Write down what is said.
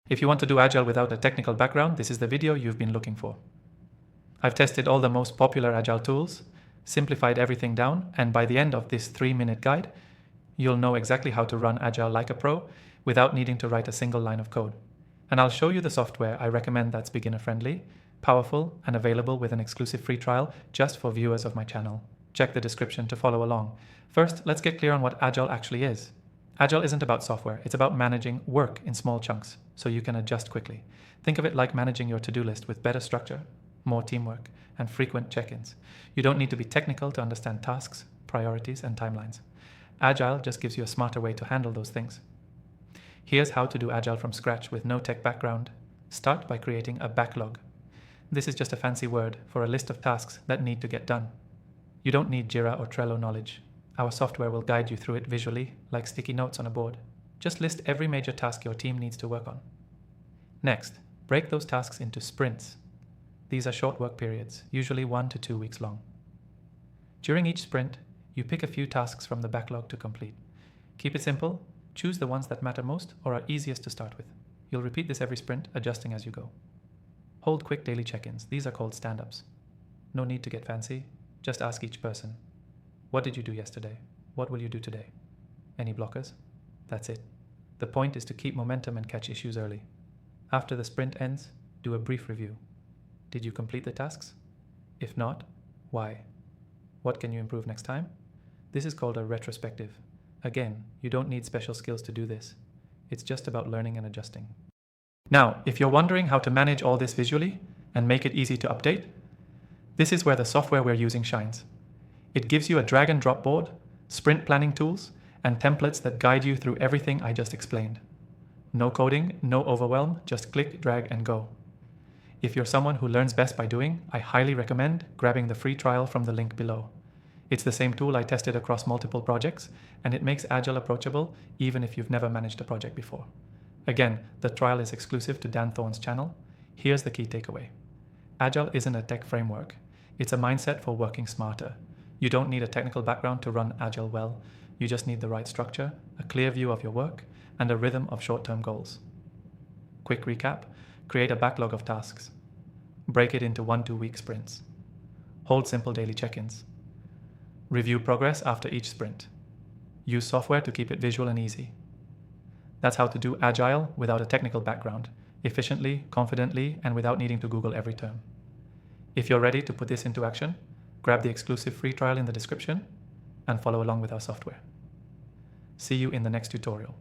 If you want to do Agile without a technical background, this is the video you've been looking for. I've tested all the most popular Agile tools, simplified everything down, and by the end of this 3-minute guide, you'll know exactly how to run Agile like a pro without needing to write a single line of code. And I'll show you the software I recommend that's beginner-friendly, powerful, and available with an exclusive free trial just for viewers of my channel. Check the description to follow along. First, let's get clear on what Agile actually is. Agile isn't about software, it's about managing work in small chunks so you can adjust quickly. Think of it like managing your to-do list with better structure, more teamwork, and frequent check-ins. You don't need to be technical to understand tasks, priorities, and timelines. Agile just gives you a smarter way to handle those things. Here's how to do Agile from scratch with no tech background. Start by creating a backlog. This is just a fancy word for a list of tasks that need to get done. You don't need Jira or Trello knowledge. Our software will guide you through it visually, like sticky notes on a board. Just list every major task your team needs to work on. Next, break those tasks into sprints. These are short work periods, usually 1 to 2 weeks long. During each sprint, you pick a few tasks from the backlog to complete. Keep it simple, choose the ones that matter most or are easiest to start with. You'll repeat this every sprint, adjusting as you go. Hold quick daily check-ins. These are called stand-ups. No need to get fancy, just ask each person. What did you do yesterday? What will you do today? Any blockers? That's it. The point is to keep momentum and catch issues early. After the sprint ends, do a brief review. Did you complete the tasks? If not, why? What can you improve next time? This is called a retrospective. Again, you don't need special skills to do this. It's just about learning and adjusting. Now, if you're wondering how to manage all this visually and make it easy to update, this is where the software we're using shines. It gives you a drag and drop board, sprint planning tools, and templates that guide you through everything I just explained. No coding, no overwhelm, just click, drag, and go. If you're someone who learns best by doing, I highly recommend grabbing the free trial from the link below. It's the same tool I tested across multiple projects, and it makes Agile approachable even if you've never managed a project before. Again, the trial is exclusive to Dan Thorne's channel. Here's the key takeaway. Agile isn't a tech framework. It's a mindset for working smarter. You don't need a technical background to run Agile well. You just need the right structure, a clear view of your work, and a rhythm of short-term goals. Quick recap, create a backlog of tasks. Break it into 1 to 2 week sprints. Hold simple daily check-ins. Review progress after each sprint. Use software to keep it visual and easy. That's how to do Agile without a technical background, efficiently, confidently, and without needing to Google every term. If you're ready to put this into action, grab the exclusive free trial in the description and follow along with our software. See you in the next tutorial.